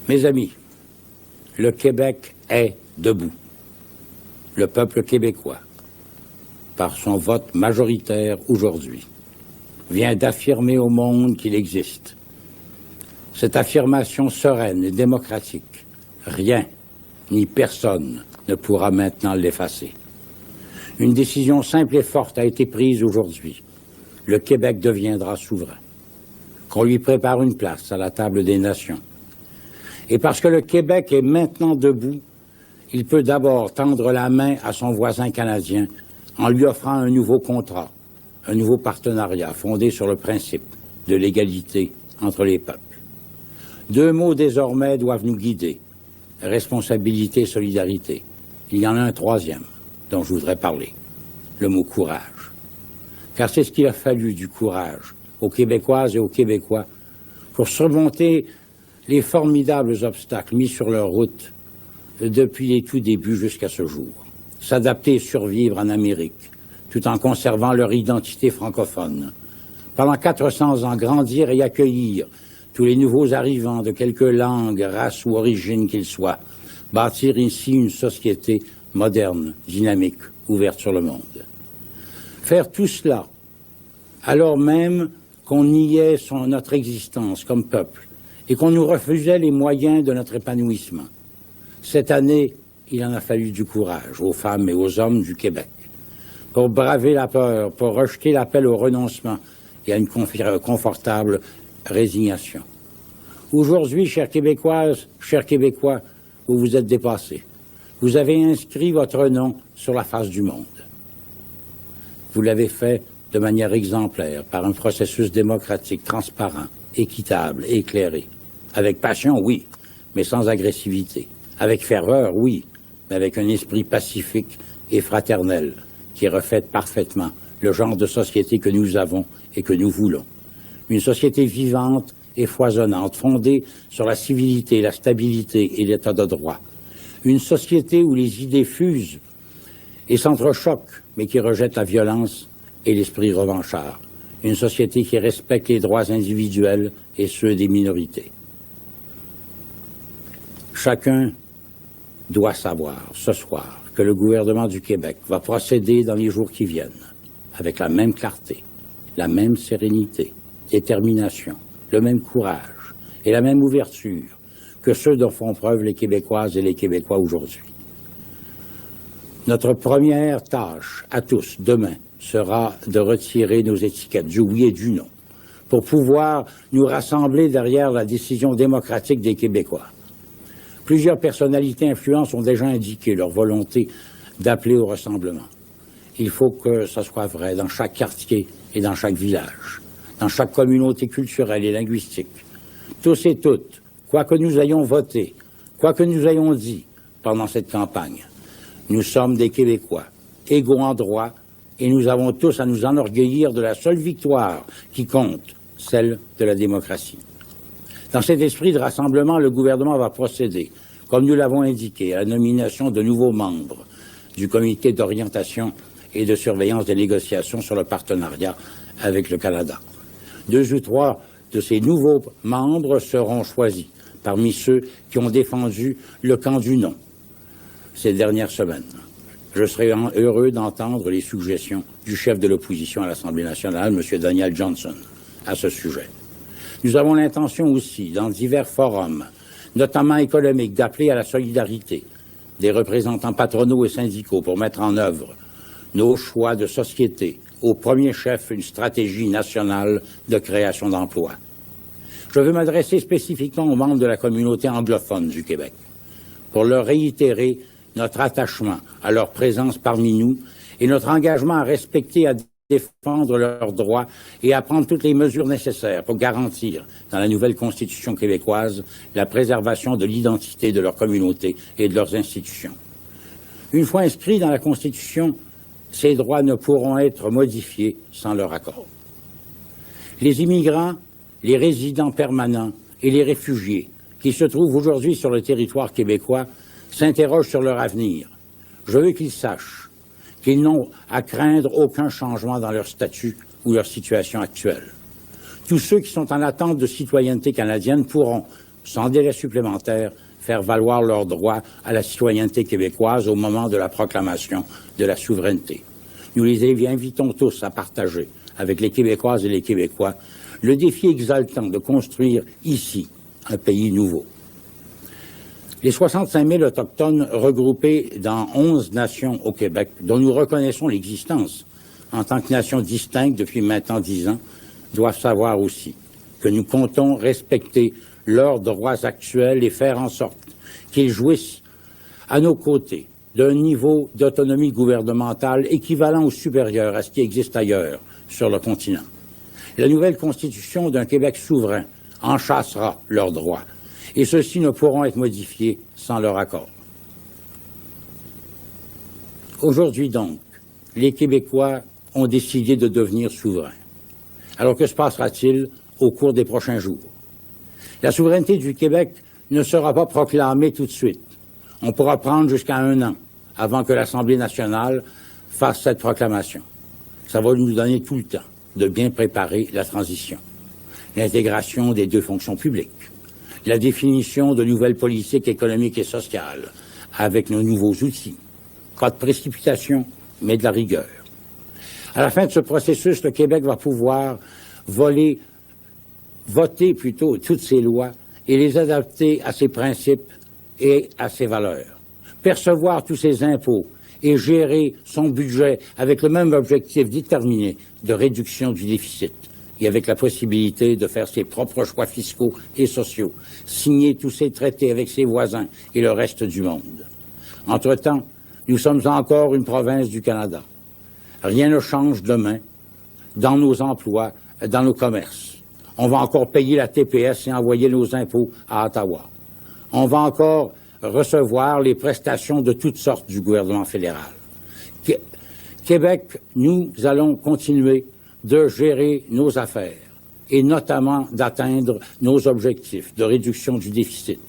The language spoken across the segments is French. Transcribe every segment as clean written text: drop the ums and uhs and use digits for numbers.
Mes amis, le Québec est debout. Le peuple québécois, par son vote majoritaire aujourd'hui, vient d'affirmer au monde qu'il existe. Cette affirmation sereine et démocratique, rien ni personne ne pourra maintenant l'effacer. Une décision simple et forte a été prise aujourd'hui. Le Québec deviendra souverain. Qu'on lui prépare une place à la table des nations. Et parce que le Québec est maintenant debout, il peut d'abord tendre la main à son voisin canadien en lui offrant un nouveau contrat, un nouveau partenariat fondé sur le principe de l'égalité entre les peuples. Deux mots désormais doivent nous guider, responsabilité et solidarité. Il y en a un troisième dont je voudrais parler, le mot courage. Car c'est ce qu'il a fallu du courage aux Québécoises et aux Québécois pour surmonter les formidables obstacles mis sur leur route depuis les tout débuts jusqu'à ce jour. S'adapter et survivre en Amérique, tout en conservant leur identité francophone. Pendant 400 ans, grandir et accueillir tous les nouveaux arrivants de quelque langue, race ou origine qu'ils soient. Bâtir ici une société moderne, dynamique, ouverte sur le monde. Faire tout cela, alors même qu'on niait notre existence comme peuple et qu'on nous refusait les moyens de notre épanouissement. Cette année, il en a fallu du courage aux femmes et aux hommes du Québec pour braver la peur, pour rejeter l'appel au renoncement et à une confortable résignation. Aujourd'hui, chères Québécoises, chers Québécois, vous vous êtes dépassés. Vous avez inscrit votre nom sur la face du monde. Vous l'avez fait de manière exemplaire, par un processus démocratique, transparent, équitable, éclairé. Avec passion, oui, mais sans agressivité. Avec ferveur, oui, mais avec un esprit pacifique et fraternel qui reflète parfaitement le genre de société que nous avons et que nous voulons. Une société vivante et foisonnante, fondée sur la civilité, la stabilité et l'état de droit. Une société où les idées fusent et s'entrechoquent, mais qui rejette la violence et l'esprit revanchard. Une société qui respecte les droits individuels et ceux des minorités. Chacun doit savoir ce soir que le gouvernement du Québec va procéder dans les jours qui viennent avec la même clarté, la même sérénité, détermination, le même courage et la même ouverture que ceux dont font preuve les Québécoises et les Québécois aujourd'hui. Notre première tâche à tous demain sera de retirer nos étiquettes du oui et du non pour pouvoir nous rassembler derrière la décision démocratique des Québécois. Plusieurs personnalités influentes ont déjà indiqué leur volonté d'appeler au rassemblement. Il faut que ce soit vrai dans chaque quartier et dans chaque village, dans chaque communauté culturelle et linguistique. Tous et toutes, quoi que nous ayons voté, quoi que nous ayons dit pendant cette campagne, nous sommes des Québécois, égaux en droit, et nous avons tous à nous enorgueillir de la seule victoire qui compte, celle de la démocratie. Dans cet esprit de rassemblement, le gouvernement va procéder, comme nous l'avons indiqué, à la nomination de nouveaux membres du comité d'orientation et de surveillance des négociations sur le partenariat avec le Canada. 2 ou 3 de ces nouveaux membres seront choisis parmi ceux qui ont défendu le camp du non ces dernières semaines. Je serai heureux d'entendre les suggestions du chef de l'opposition à l'Assemblée nationale, M. Daniel Johnson, à ce sujet. Nous avons l'intention aussi, dans divers forums, notamment économiques, d'appeler à la solidarité des représentants patronaux et syndicaux pour mettre en œuvre nos choix de société, au premier chef une stratégie nationale de création d'emplois. Je veux m'adresser spécifiquement aux membres de la communauté anglophone du Québec pour leur réitérer notre attachement à leur présence parmi nous et notre engagement à respecter et à défendre leurs droits et à prendre toutes les mesures nécessaires pour garantir, dans la nouvelle Constitution québécoise, la préservation de l'identité de leur communauté et de leurs institutions. Une fois inscrits dans la Constitution, ces droits ne pourront être modifiés sans leur accord. Les immigrants, les résidents permanents et les réfugiés qui se trouvent aujourd'hui sur le territoire québécois s'interrogent sur leur avenir. Je veux qu'ils sachent qu'ils n'ont à craindre aucun changement dans leur statut ou leur situation actuelle. Tous ceux qui sont en attente de citoyenneté canadienne pourront, sans délai supplémentaire, faire valoir leurs droits à la citoyenneté québécoise au moment de la proclamation de la souveraineté. Nous les invitons tous à partager avec les Québécoises et les Québécois le défi exaltant de construire ici un pays nouveau. Les 65 000 Autochtones regroupés dans 11 nations au Québec, dont nous reconnaissons l'existence en tant que nation distincte depuis maintenant 10 ans, doivent savoir aussi que nous comptons respecter leurs droits actuels et faire en sorte qu'ils jouissent à nos côtés d'un niveau d'autonomie gouvernementale équivalent ou supérieur à ce qui existe ailleurs sur le continent. La nouvelle Constitution d'un Québec souverain enchâssera leurs droits et ceux-ci ne pourront être modifiés sans leur accord. Aujourd'hui donc, les Québécois ont décidé de devenir souverains. Alors que se passera-t-il au cours des prochains jours? La souveraineté du Québec ne sera pas proclamée tout de suite. On pourra prendre jusqu'à 1 an avant que l'Assemblée nationale fasse cette proclamation. Ça va nous donner tout le temps de bien préparer la transition, l'intégration des 2 fonctions publiques, la définition de nouvelles politiques économiques et sociales avec nos nouveaux outils. Pas de précipitation, mais de la rigueur. À la fin de ce processus, le Québec va pouvoir voter plutôt toutes ses lois et les adapter à ses principes et à ses valeurs. Percevoir tous ses impôts et gérer son budget avec le même objectif déterminé de réduction du déficit et avec la possibilité de faire ses propres choix fiscaux et sociaux, signer tous ses traités avec ses voisins et le reste du monde. Entre-temps, nous sommes encore une province du Canada. Rien ne change demain dans nos emplois, dans nos commerces. On va encore payer la TPS et envoyer nos impôts à Ottawa. On va encore recevoir les prestations de toutes sortes du gouvernement fédéral. Québec, nous allons continuer de gérer nos affaires et notamment d'atteindre nos objectifs de réduction du déficit.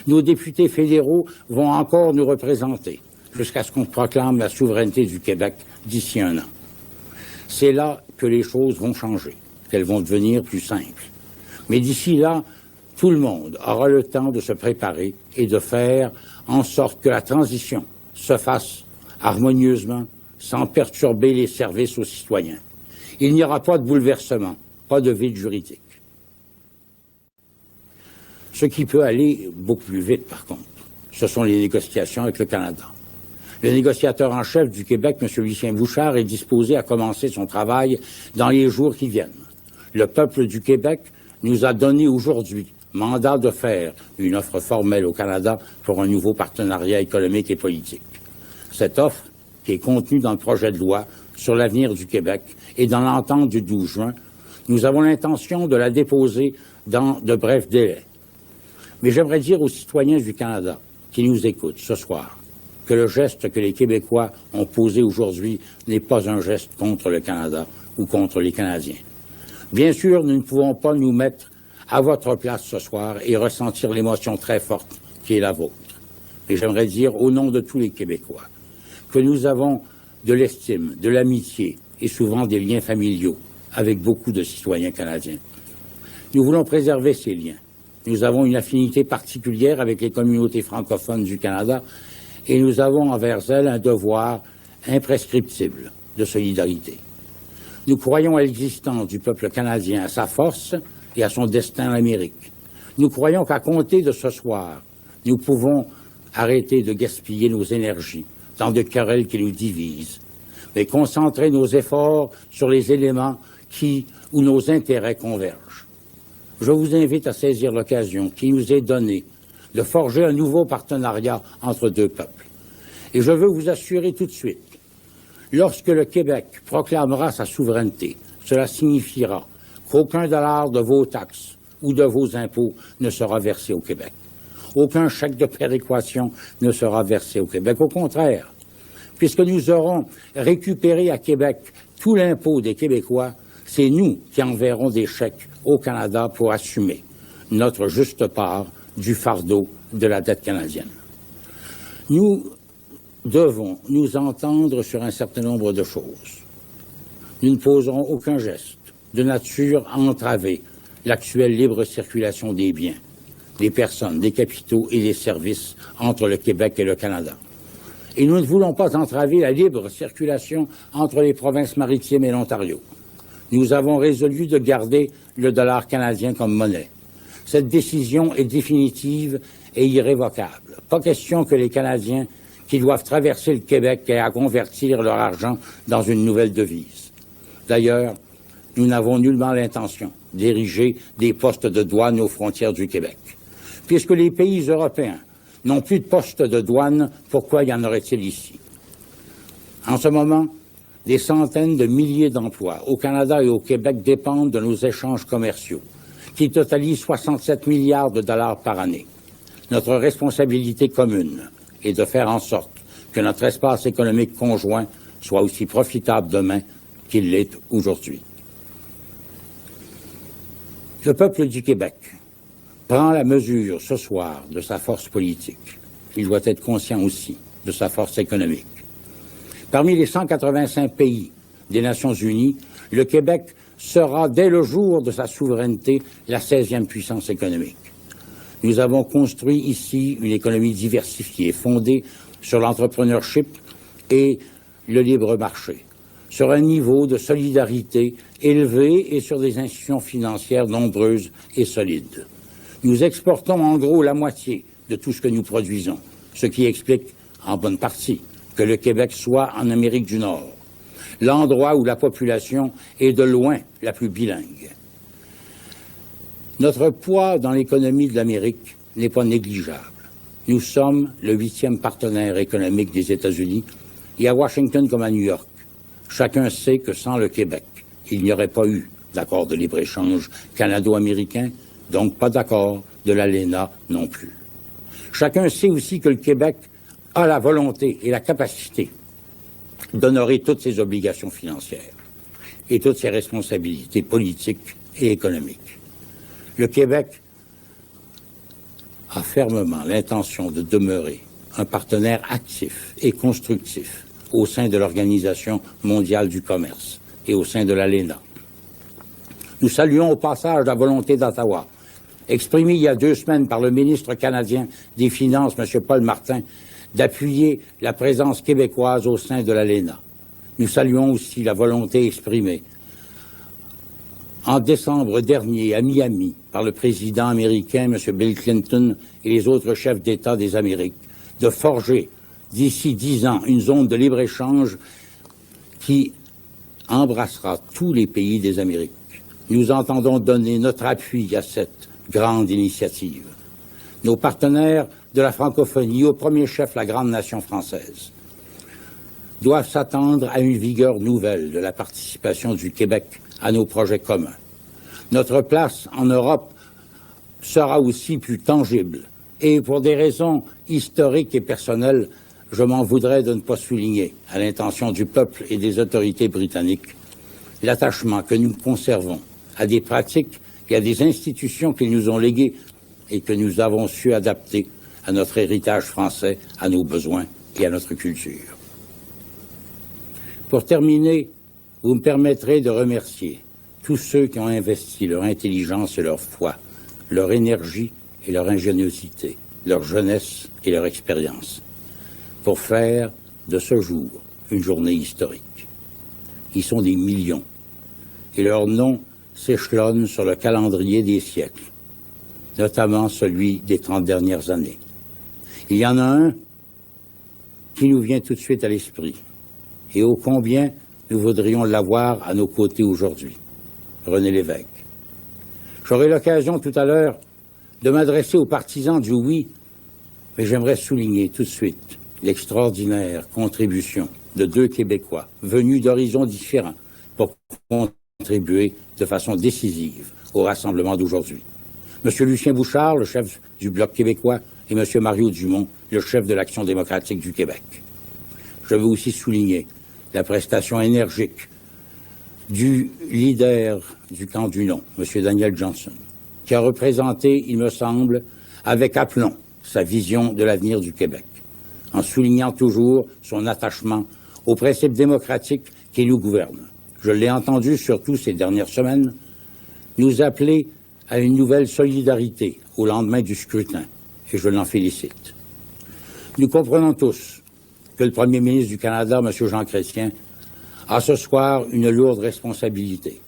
Nos députés fédéraux vont encore nous représenter jusqu'à ce qu'on proclame la souveraineté du Québec d'ici 1 an. C'est là que les choses vont changer, qu'elles vont devenir plus simples. Mais d'ici là, tout le monde aura le temps de se préparer et de faire en sorte que la transition se fasse harmonieusement, sans perturber les services aux citoyens. Il n'y aura pas de bouleversement, pas de vide juridique. Ce qui peut aller beaucoup plus vite, par contre, ce sont les négociations avec le Canada. Le négociateur en chef du Québec, M. Lucien Bouchard, est disposé à commencer son travail dans les jours qui viennent. Le peuple du Québec nous a donné aujourd'hui mandat de faire une offre formelle au Canada pour un nouveau partenariat économique et politique. Cette offre, qui est contenue dans le projet de loi sur l'avenir du Québec et dans l'entente du 12 juin, nous avons l'intention de la déposer dans de brefs délais. Mais j'aimerais dire aux citoyens du Canada qui nous écoutent ce soir que le geste que les Québécois ont posé aujourd'hui n'est pas un geste contre le Canada ou contre les Canadiens. Bien sûr, nous ne pouvons pas nous mettre à votre place ce soir et ressentir l'émotion très forte qui est la vôtre. Et j'aimerais dire au nom de tous les Québécois que nous avons de l'estime, de l'amitié et souvent des liens familiaux avec beaucoup de citoyens canadiens. Nous voulons préserver ces liens. Nous avons une affinité particulière avec les communautés francophones du Canada et nous avons envers elles un devoir imprescriptible de solidarité. Nous croyons à l'existence du peuple canadien, à sa force et à son destin en Amérique. Nous croyons qu'à compter de ce soir, nous pouvons arrêter de gaspiller nos énergies dans des querelles qui nous divisent, mais concentrer nos efforts sur les éléments où nos intérêts convergent. Je vous invite à saisir l'occasion qui nous est donnée de forger un nouveau partenariat entre 2 peuples. Et je veux vous assurer tout de suite, lorsque le Québec proclamera sa souveraineté, cela signifiera qu'aucun dollar de vos taxes ou de vos impôts ne sera versé au Québec. Aucun chèque de péréquation ne sera versé au Québec. Au contraire, puisque nous aurons récupéré à Québec tout l'impôt des Québécois, c'est nous qui enverrons des chèques au Canada pour assumer notre juste part du fardeau de la dette canadienne. Nous devons nous entendre sur un certain nombre de choses. Nous ne poserons aucun geste de nature à entraver l'actuelle libre circulation des biens, des personnes, des capitaux et des services entre le Québec et le Canada. Et nous ne voulons pas entraver la libre circulation entre les provinces maritimes et l'Ontario. Nous avons résolu de garder le dollar canadien comme monnaie. Cette décision est définitive et irrévocable. Pas question que les Canadiens qui doivent traverser le Québec aient à convertir leur argent dans une nouvelle devise. D'ailleurs, nous n'avons nullement l'intention d'ériger des postes de douane aux frontières du Québec. Puisque les pays européens n'ont plus de postes de douane, pourquoi y en aurait-il ici? En ce moment, des centaines de milliers d'emplois au Canada et au Québec dépendent de nos échanges commerciaux, qui totalisent 67 milliards de dollars par année. Notre responsabilité commune est de faire en sorte que notre espace économique conjoint soit aussi profitable demain qu'il l'est aujourd'hui. Le peuple du Québec prend la mesure ce soir de sa force politique. Il doit être conscient aussi de sa force économique. Parmi les 185 pays des Nations unies, le Québec sera, dès le jour de sa souveraineté, la 16e puissance économique. Nous avons construit ici une économie diversifiée, fondée sur l'entrepreneurship et le libre marché, sur un niveau de solidarité élevé et sur des institutions financières nombreuses et solides. Nous exportons en gros la moitié de tout ce que nous produisons, ce qui explique, en bonne partie, que le Québec soit en Amérique du Nord, l'endroit où la population est de loin la plus bilingue. Notre poids dans l'économie de l'Amérique n'est pas négligeable. Nous sommes le 8e partenaire économique des États-Unis, et à Washington comme à New York, chacun sait que sans le Québec, il n'y aurait pas eu d'accord de libre-échange canado-américain, donc pas d'accord de l'ALENA non plus. Chacun sait aussi que le Québec a la volonté et la capacité d'honorer toutes ses obligations financières et toutes ses responsabilités politiques et économiques. Le Québec a fermement l'intention de demeurer un partenaire actif et constructif au sein de l'Organisation mondiale du commerce et au sein de l'ALENA. Nous saluons au passage la volonté d'Ottawa, exprimée il y a 2 semaines par le ministre canadien des Finances, M. Paul Martin, d'appuyer la présence québécoise au sein de l'ALENA. Nous saluons aussi la volonté exprimée en décembre dernier à Miami par le président américain, M. Bill Clinton, et les autres chefs d'État des Amériques, de forger d'ici 10 ans une zone de libre-échange qui embrassera tous les pays des Amériques. Nous entendons donner notre appui à cette grande initiative. Nos partenaires de la francophonie, au premier chef la grande nation française, doivent s'attendre à une vigueur nouvelle de la participation du Québec à nos projets communs. Notre place en Europe sera aussi plus tangible. Et pour des raisons historiques et personnelles, je m'en voudrais de ne pas souligner, à l'intention du peuple et des autorités britanniques, l'attachement que nous conservons à des pratiques et à des institutions qu'ils nous ont léguées et que nous avons su adapter à notre héritage français, à nos besoins et à notre culture. Pour terminer, vous me permettrez de remercier tous ceux qui ont investi leur intelligence et leur foi, leur énergie et leur ingéniosité, leur jeunesse et leur expérience, pour faire de ce jour une journée historique. Ils sont des millions, et leurs noms s'échelonnent sur le calendrier des siècles, notamment celui des 30 dernières années. Il y en a un qui nous vient tout de suite à l'esprit, et ô combien nous voudrions l'avoir à nos côtés aujourd'hui, René Lévesque. J'aurai l'occasion tout à l'heure de m'adresser aux partisans du oui, mais j'aimerais souligner tout de suite l'extraordinaire contribution de 2 Québécois venus d'horizons différents pour contribuer de façon décisive au rassemblement d'aujourd'hui. M. Lucien Bouchard, le chef du Bloc québécois, et M. Mario Dumont, le chef de l'Action démocratique du Québec. Je veux aussi souligner la prestation énergique du leader du camp du non, M. Daniel Johnson, qui a représenté, il me semble, avec aplomb, sa vision de l'avenir du Québec, en soulignant toujours son attachement aux principes démocratiques qui nous gouvernent. Je l'ai entendu, surtout ces dernières semaines, nous appeler à une nouvelle solidarité au lendemain du scrutin, et je l'en félicite. Nous comprenons tous que le premier ministre du Canada, M. Jean Chrétien, a ce soir une lourde responsabilité.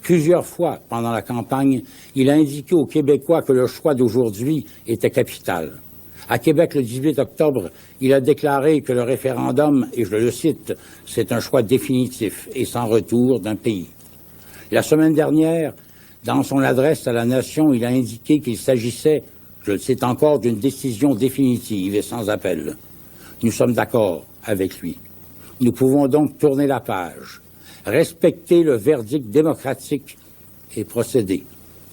Plusieurs fois, pendant la campagne, il a indiqué aux Québécois que le choix d'aujourd'hui était capital. À Québec, le 18 octobre, il a déclaré que le référendum, et je le cite, c'est un choix définitif et sans retour d'un pays. La semaine dernière, dans son adresse à la nation, il a indiqué qu'il s'agissait, je le cite encore, d'une décision définitive et sans appel. Nous sommes d'accord avec lui. Nous pouvons donc tourner la page, respecter le verdict démocratique et procéder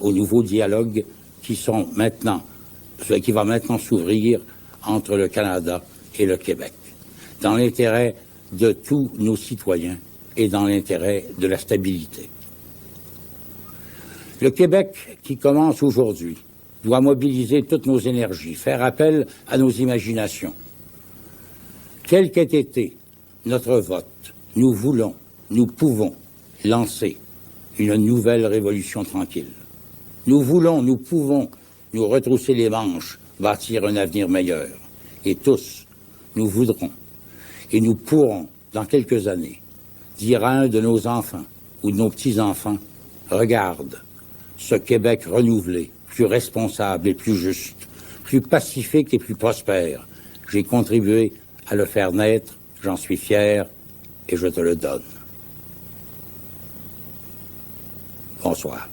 aux nouveaux dialogues qui va maintenant s'ouvrir entre le Canada et le Québec, dans l'intérêt de tous nos citoyens et dans l'intérêt de la stabilité. Le Québec, qui commence aujourd'hui, doit mobiliser toutes nos énergies, faire appel à nos imaginations. Quel qu'ait été notre vote, nous voulons, nous pouvons lancer une nouvelle révolution tranquille. Nous voulons, nous pouvons nous retrousser les manches, bâtir un avenir meilleur. Et tous, nous voudrons et nous pourrons, dans quelques années, dire à un de nos enfants ou de nos petits-enfants, regarde, ce Québec renouvelé, plus responsable et plus juste, plus pacifique et plus prospère. J'ai contribué à le faire naître, j'en suis fier et je te le donne. Bonsoir.